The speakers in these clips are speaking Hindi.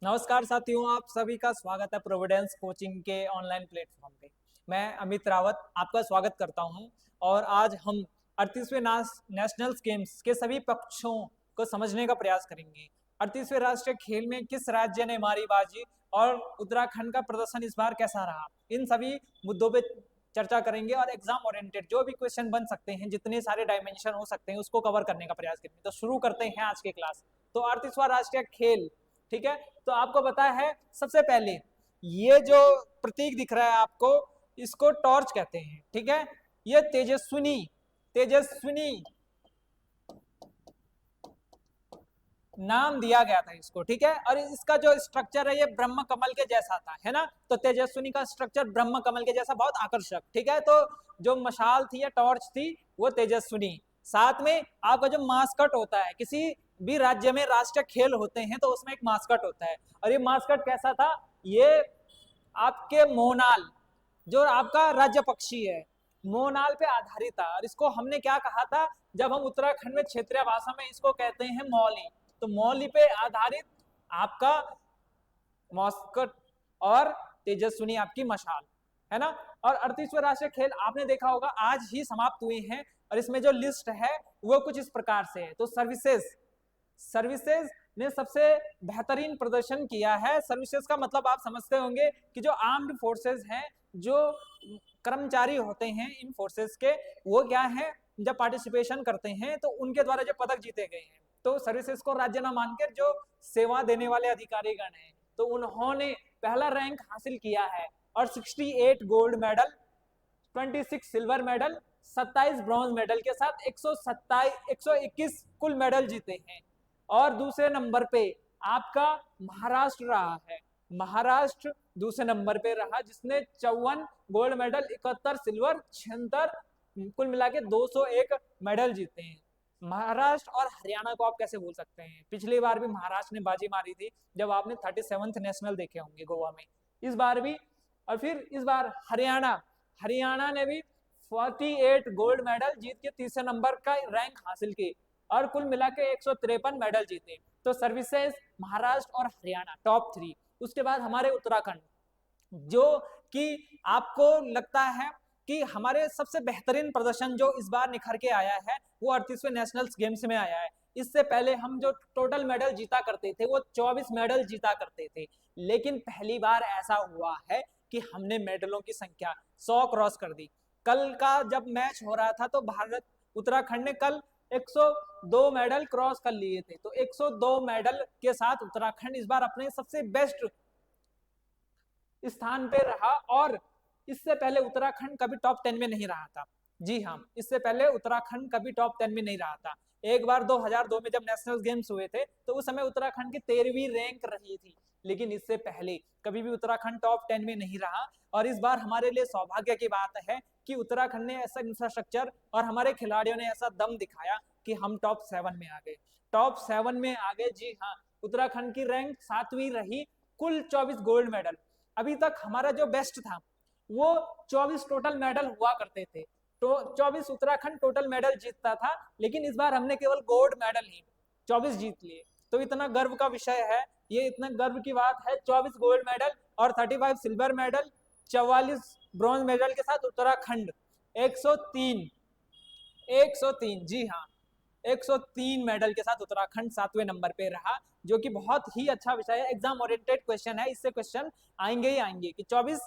नमस्कार साथियों, आप सभी का स्वागत है प्रोविडेंस कोचिंग के ऑनलाइन प्लेटफॉर्म पे। मैं अमित रावत आपका स्वागत करता हूं और आज हम 38वें नेशनल गेम्स के सभी पक्षों को समझने का प्रयास करेंगे। 38वें राष्ट्रीय खेल में किस राज्य ने मारी बाजी और उत्तराखंड का प्रदर्शन इस बार कैसा रहा, इन सभी मुद्दों पे चर्चा करेंगे और एग्जाम ओरिएंटेड जो भी क्वेश्चन बन सकते हैं, जितने सारे डायमेंशन हो सकते हैं, उसको कवर करने का प्रयास करेंगे। तो शुरू करते हैं आज के क्लास। तो 38वां राष्ट्रीय खेल, ठीक है। तो आपको पता है, सबसे पहले ये जो प्रतीक दिख रहा है आपको, इसको टॉर्च कहते हैं, ठीक है। ये तेजस्विनी तेजस्विनी नाम दिया गया था इसको, ठीक है। और इसका जो स्ट्रक्चर है ये ब्रह्म कमल के जैसा था, है ना। तो तेजस्विनी का स्ट्रक्चर ब्रह्म कमल के जैसा, बहुत आकर्षक, ठीक है। तो जो मशाल थी या टॉर्च थी वो तेजस्विनी। साथ में आपका जो मास्कट होता है, किसी भी राज्य में राष्ट्रीय खेल होते हैं तो उसमें एक मास्कट होता है, और ये मास्कट कैसा था, ये आपके मोनाल, जो आपका राज्य पक्षी है, मोनाल पे आधारित था। और इसको हमने क्या कहा था, जब हम उत्तराखंड में क्षेत्रीय भाषा में इसको कहते हैं मौली। तो मौली पे आधारित आपका मॉस्कट और तेजस्विनी आपकी मशाल, है ना। और 38वें राष्ट्रीय खेल आपने देखा होगा आज ही समाप्त हुए हैं, और इसमें जो लिस्ट है वो कुछ इस प्रकार से है। तो सर्विसेज ने सबसे बेहतरीन प्रदर्शन किया है। सर्विसेज का मतलब आप समझते होंगे कि जो आर्म्ड फोर्सेज हैं, जो कर्मचारी होते हैं इन फोर्सेज के, वो क्या है, जब पार्टिसिपेशन करते हैं तो उनके द्वारा जो पदक जीते गए हैं, तो सर्विसेज को राज्य न मानकर जो सेवा देने वाले अधिकारीगण हैं, तो उन्होंने पहला रैंक हासिल किया है और 68 gold medal, 26 silver medal, 27 bronze medal के साथ 121 कुल मेडल जीते हैं। और दूसरे नंबर पे आपका महाराष्ट्र रहा है। महाराष्ट्र दूसरे नंबर पे रहा, जिसने 54 गोल्ड मेडल, 71 सिल्वर, 76 कुल मिला के 201 मेडल जीते हैं। महाराष्ट्र और हरियाणा को आप कैसे भूल सकते हैं, पिछली बार भी महाराष्ट्र ने बाजी मारी थी जब आपने 37th नेशनल देखे होंगे गोवा में, इस बार भी। और फिर इस बार हरियाणा ने भी 48 गोल्ड मेडल जीत के तीसरे नंबर का रैंक हासिल की और कुल मिला के 153 मेडल जीते। तो सर्विसेज, महाराष्ट्र और हरियाणा टॉप 3। उसके बाद हमारे उत्तराखंड, जो कि आपको लगता है कि हमारे सबसे बेहतरीन प्रदर्शन जो इस बार निखर के आया है वो 38वें नेशनल गेम्स में आया है। इससे पहले हम जो टोटल मेडल जीता करते थे वो 24 मेडल जीता करते थे, लेकिन पहली बार ऐसा हुआ है कि हमने मेडलों की संख्या 100 क्रॉस कर दी। कल का जब मैच हो रहा था तो भारत उत्तराखंड ने कल 102 मेडल क्रॉस कर लिए थे। तो 102 मेडल के साथ उत्तराखंड इस बार अपने सबसे बेस्ट स्थान पे रहा, और इससे पहले उत्तराखंड कभी टॉप 10 में नहीं रहा था। जी हाँ, इससे पहले उत्तराखंड कभी टॉप 10 में नहीं रहा था। एक बार 2002 में जब नेशनल गेम्स हुए थे तो उस समय उत्तराखंड की 13वीं रैंक रही थी, लेकिन इससे पहले कभी भी उत्तराखंड टॉप 10 में नहीं रहा। और इस बार हमारे लिए सौभाग्य की बात है कि उत्तराखंड ने ऐसा इंफ्रास्ट्रक्चर और हमारे खिलाड़ियों ने ऐसा दम दिखाया कि हम टॉप 7 में आ गए। टॉप 7 में आ गए, जी हाँ। उत्तराखंड की रैंक 7वीं रही, कुल 24 गोल्ड मेडल। अभी तक हमारा जो बेस्ट था वो 24 टोटल मेडल हुआ करते थे, तो 24 उत्तराखंड टोटल मेडल जीतता था, लेकिन इस बार हमने केवल गोल्ड मेडल ही 24 जीत लिए। तो इतना गर्व का विषय है, ये इतना गर्व की बात है। 24 गोल्ड मेडल और 35 सिल्वर मेडल, 44 ब्रॉन्ज मेडल के साथ उत्तराखंड 103, जी हाँ, 103 मेडल के साथ उत्तराखंड 7वें नंबर पे रहा, जो कि बहुत ही अच्छा विषय है। एग्जाम ओरिएंटेड क्वेश्चन है, इससे क्वेश्चन आएंगे ही आएंगे कि 24,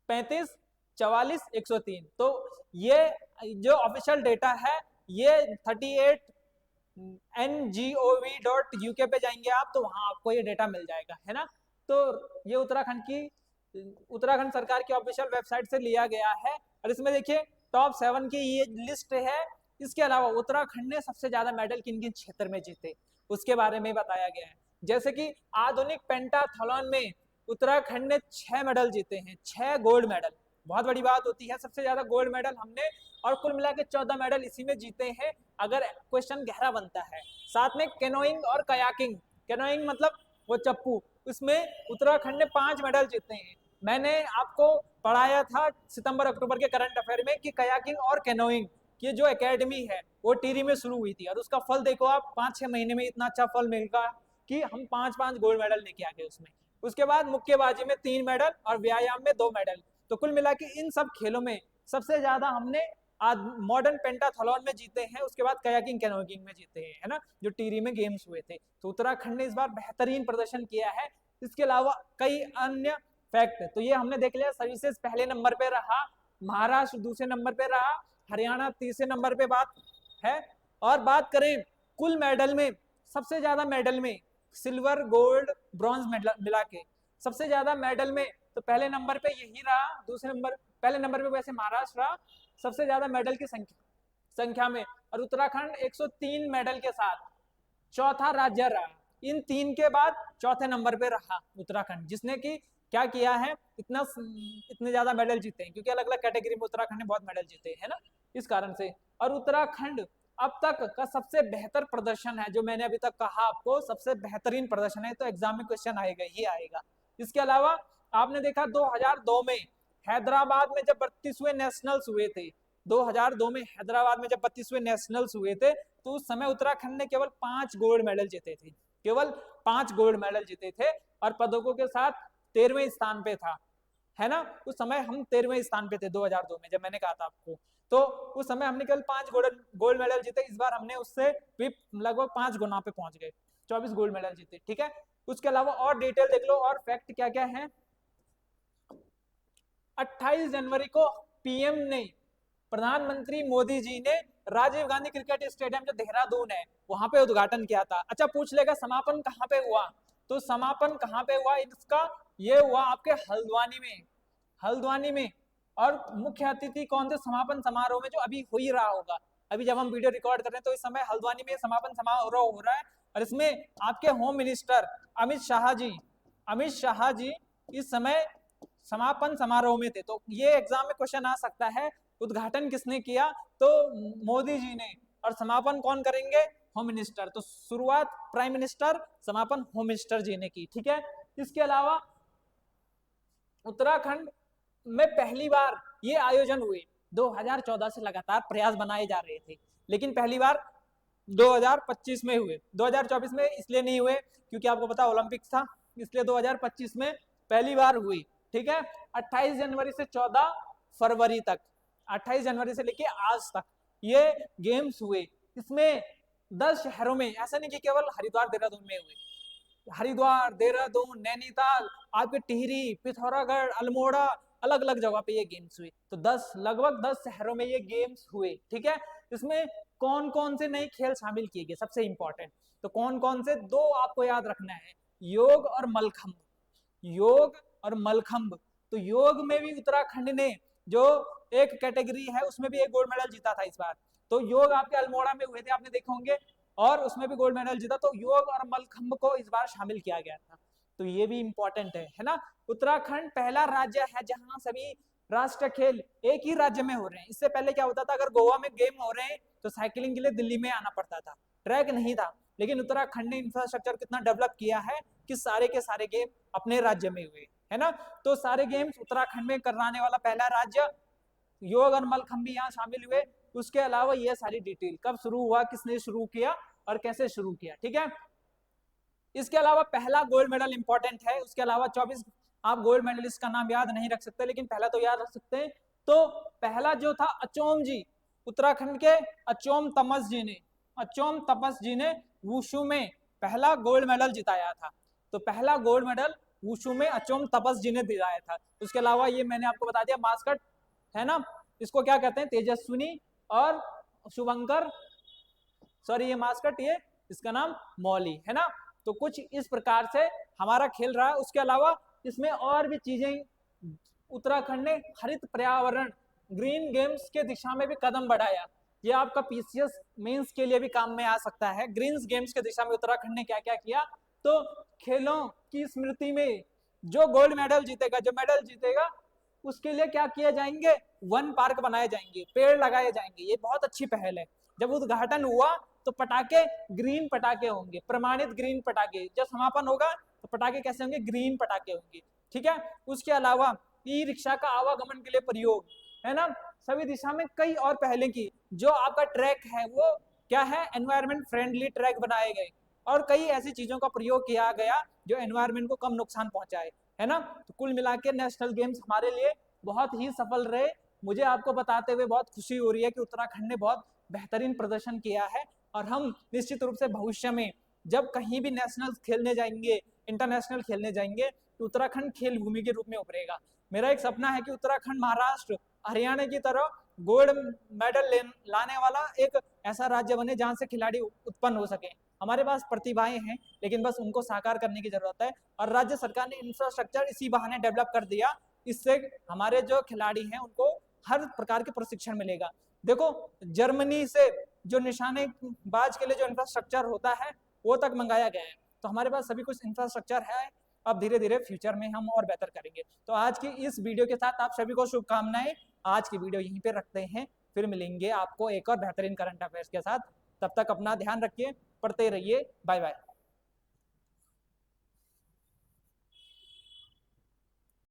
35, 44, 103। तो ये जो ऑफिशियल डेटा है, ये 38 ngov.uk पे जाएंगे आप तो वहां आपको ये डेटा मिल जाएगा, है ना। तो ये उत्तराखंड सरकार की ऑफिशियल वेबसाइट से लिया गया है। और इसमें देखिए टॉप 7 की ये लिस्ट है। इसके अलावा उत्तराखंड ने सबसे ज्यादा मेडल किन किन क्षेत्र में जीते उसके बारे में बताया गया है। जैसे कि आधुनिक पेंटाथलॉन में उत्तराखंड ने 6 मेडल जीते हैं, 6 गोल्ड मेडल, बहुत बड़ी बात होती है। सबसे ज्यादा गोल्ड मेडल हमने, और कुल मिला के 14 मेडल इसी में जीते हैं अगर क्वेश्चन गहरा बनता है। साथ में कैनोइंग और कयाकिंग, कैनोइंग मतलब वो चप्पू, उसमें उत्तराखंड ने 5 मेडल जीते हैं। मैंने आपको पढ़ाया था सितंबर अक्टूबर के करंट अफेयर में कि कयाकिंग और कैनोइंग की जो एकेडमी है वो टिहरी में शुरू हुई थी, और उसका फल देखो आप, 5-6 महीने में इतना अच्छा फल मिल रहा कि हम 5-5 गोल्ड मेडल लेके आ गए उसमें। उसके बाद मुक्केबाजी में 3 मेडल और व्यायाम में 2 मेडल। तो कुल मिला के इन सब खेलों में सबसे ज्यादा हमने मॉडर्न पेंटाथलॉन में जीते हैं, उसके बाद कयाकिंग कैनोइंग में जीते हैं, है ना, जो टिहरी में गेम्स हुए थे। तो उत्तराखंड ने इस बार बेहतरीन प्रदर्शन किया है। इसके अलावा कई अन्य फैक्ट, तो ये हमने देख लिया, सर्विसेज पहले नंबर पे रहा, महाराष्ट्र दूसरे नंबर पे रहा, हरियाणा तीसरे नंबर पे बात है। और बात करें कुल मेडल में, सबसे ज्यादा मेडल में सिल्वर गोल्ड ब्रॉन्ज मेडल मिला के सबसे ज्यादा मेडल में तो पहले नंबर पे यही रहा, दूसरे नंबर पहले नंबर पे वैसे महाराष्ट्र रहा सबसे ज्यादा मेडल की संख्या में, और उत्तराखंड 103 मेडल के साथ चौथा राज्य रहा। इन 3 के बाद चौथे नंबर पे रहा उत्तराखंड, जिसने कि क्या किया है, इतने ज्यादा मेडल जीते हैं, क्योंकि अलग अलग कैटेगरी में उत्तराखंड ने बहुत मेडल जीते हैं ना, इस कारण से। और उत्तराखंड अब तक का सबसे बेहतर प्रदर्शन है, जो मैंने अभी तक कहा आपको सबसे बेहतरीन प्रदर्शन है, तो एग्जाम में क्वेश्चन आएगा ही आएगा। इसके अलावा आपने देखा 2002 में हैदराबाद में जब 32वें नेशनल्स हुए थे, 2002 में हैदराबाद में जब 32वें नेशनल्स हुए थे, तो उस समय उत्तराखंड ने केवल 5 गोल्ड मेडल जीते थे, केवल 5 गोल्ड मेडल जीते थे, और पदकों के साथ 13वें स्थान पे था, है ना। उस समय हम 13वें स्थान पे थे 2002 में, जब मैंने कहा था आपको, तो उस समय हमने केवल 5 गोल्ड मेडल जीते। इस बार हमने उससे भी लगभग 5 गुना पे पहुंच गए, 24 गोल्ड मेडल जीते, ठीक है। उसके अलावा और डिटेल देख लो, और फैक्ट क्या क्या है। 28 जनवरी को पीएम ने, प्रधानमंत्री मोदी जी ने राजीव गांधी क्रिकेट स्टेडियम जो देहरादून है वहां पे उद्घाटन किया था। अच्छा, पूछ लेगा समापन कहाँ पे हुआ, तो समापन कहाँ पे हुआ इसका, ये हुआ आपके हल्द्वानी में, हल्द्वानी में। और मुख्य अतिथि कौन थे समापन समारोह में, जो अभी हो ही रहा होगा, अभी जब हम वीडियो रिकॉर्ड कर रहे हैं तो इस समय हल्द्वानी में समापन समारोह हो रहा है, और इसमें आपके होम मिनिस्टर अमित शाह जी इस समय समापन समारोह में थे। तो ये एग्जाम में क्वेश्चन आ सकता है, उद्घाटन किसने किया, तो मोदी जी ने, और समापन कौन करेंगे, होम मिनिस्टर। तो शुरुआत प्राइम मिनिस्टर, समापन होम मिनिस्टर जी ने की, ठीक है। इसके अलावा उत्तराखंड में पहली बार ये आयोजन हुए, 2014 से लगातार प्रयास बनाए जा रहे थे, लेकिन पहली बार 2025 में हुए। 2024 में इसलिए नहीं हुए क्योंकि आपको पता ओलंपिक्स था, इसलिए 2025 में पहली बार हुई, ठीक है। 28 जनवरी से 14 फरवरी तक, 28 जनवरी से लेके आज तक ये गेम्स हुए। इसमें 10 शहरों में, ऐसा नहीं कि केवल हरिद्वार देहरादून में हुए, हरिद्वार देहरादून नैनीताल आपके टिहरी पिथौरागढ़ अल्मोड़ा अलग अलग जगह पे ये गेम्स हुए। तो लगभग 10 शहरों में ये गेम्स हुए, ठीक है। इसमें कौन कौन से नए खेल शामिल किए गए, सबसे इंपॉर्टेंट, तो कौन कौन से, 2 आपको याद रखना है, योग और मलखंब, योग और मलखंब। तो योग में भी उत्तराखंड ने जो एक कैटेगरी है उसमें भी एक गोल्ड मेडल जीता था इस बार। तो योग आपके अल्मोड़ा में हुए थे, आपने देखे होंगे, और उसमें भी गोल्ड मेडल जीता। तो योग और मलखंब को इस बार शामिल किया गया था, तो ये भी इंपॉर्टेंट है ना। उत्तराखंड पहला राज्य है जहां सभी राष्ट्रीय खेल एक ही राज्य में हो रहे हैं। इससे पहले क्या होता था, अगर गोवा में गेम हो रहे हैं तो साइकिलिंग के लिए दिल्ली में आना पड़ता था, ट्रैक नहीं था। लेकिन उत्तराखंड ने इंफ्रास्ट्रक्चर कितना डेवलप किया है कि सारे के सारे गेम अपने राज्य में हुए, है ना। तो सारे गेम्स उत्तराखंड में कराने वाला पहला राज्य, योग और मलखंब भी यहाँ शामिल हुए। उसके अलावा ये सारी डिटेल, कब शुरू हुआ, किसने शुरू किया और कैसे शुरू किया, ठीक है। इसके अलावा पहला गोल्ड मेडल इंपॉर्टेंट है, उसके अलावा 24 आप गोल्ड मेडलिस्ट का नाम याद नहीं रख सकते, लेकिन पहला तो याद रख सकते हैं। तो पहला जो था अचोम जी, उत्तराखंड के अचोम तपस जी ने वुशु में पहला गोल्ड मेडल जिताया था। तो पहला गोल्ड मेडल वुशु में अचोम तपस जी ने दिलाया था। उसके अलावा ये मैंने आपको बता दिया मास्कट, है ना, इसको क्या कहते हैं, तेजस्विनी और शुभंकर, सॉरी ये मास्कट, ये इसका नाम मौली, है ना। तो कुछ इस प्रकार से हमारा खेल रहा है। उसके अलावा इसमें और भी चीजें, उत्तराखंड ने हरित पर्यावरण ग्रीन गेम्स के दिशा में भी कदम बढ़ाया। ये आपका पीसीएस मेंस के लिए भी काम में आ सकता है। ग्रीन गेम्स के दिशा में उत्तराखंड ने क्या क्या किया, तो खेलों की स्मृति में जो गोल्ड मेडल जीतेगा, जो मेडल जीतेगा, उसके लिए क्या किए जाएंगे, वन पार्क बनाए जाएंगे, पेड़ लगाए जाएंगे। ये बहुत अच्छी पहल है। जब उद्घाटन हुआ तो पटाखे ग्रीन पटाखे होंगे, प्रमाणित ग्रीन पटाखे। जब समापन होगा तो पटाखे कैसे होंगे, ग्रीन पटाखे होंगे, ठीक है। उसके अलावा ई रिक्शा का आवागमन के लिए प्रयोग, है ना, सभी दिशा में कई और पहले की। जो आपका ट्रैक है वो क्या है, एनवायरमेंट फ्रेंडली ट्रैक बनाए गए, और कई ऐसी चीज़ों का प्रयोग किया गया जो एनवायरनमेंट को कम नुकसान पहुंचाए, है ना। तो कुल मिला के नेशनल गेम्स हमारे लिए बहुत ही सफल रहे। मुझे आपको बताते हुए बहुत खुशी हो रही है कि उत्तराखंड ने बहुत बेहतरीन प्रदर्शन किया है, और हम निश्चित रूप से भविष्य में जब कहीं भी नेशनल खेलने जाएंगे, इंटरनेशनल खेलने जाएंगे, तो उत्तराखंड खेल भूमि के रूप में उभरेगा। मेरा एक सपना है कि उत्तराखंड महाराष्ट्र हरियाणा की तरह गोल्ड मेडल लाने वाला एक ऐसा राज्य बने जहां से खिलाड़ी उत्पन्न हो सके। हमारे पास प्रतिभाएं हैं, लेकिन बस उनको साकार करने की जरूरत है, और राज्य सरकार ने इंफ्रास्ट्रक्चर इसी बहाने डेवलप कर दिया। इससे हमारे जो खिलाड़ी हैं उनको हर प्रकार के प्रशिक्षण मिलेगा। देखो, जर्मनी से जो निशानेबाज के लिए जो इंफ्रास्ट्रक्चर होता है वो तक मंगाया गया है, तो हमारे पास सभी कुछ इंफ्रास्ट्रक्चर है। अब धीरे धीरे फ्यूचर में हम और बेहतर करेंगे। तो आज की इस वीडियो के साथ आप सभी को शुभकामनाएं। आज की वीडियो यहीं पे रखते हैं, फिर मिलेंगे आपको एक और बेहतरीन करंट अफेयर्स के साथ। तब तक अपना ध्यान रखिए, पढ़ते रहिए। Bye bye.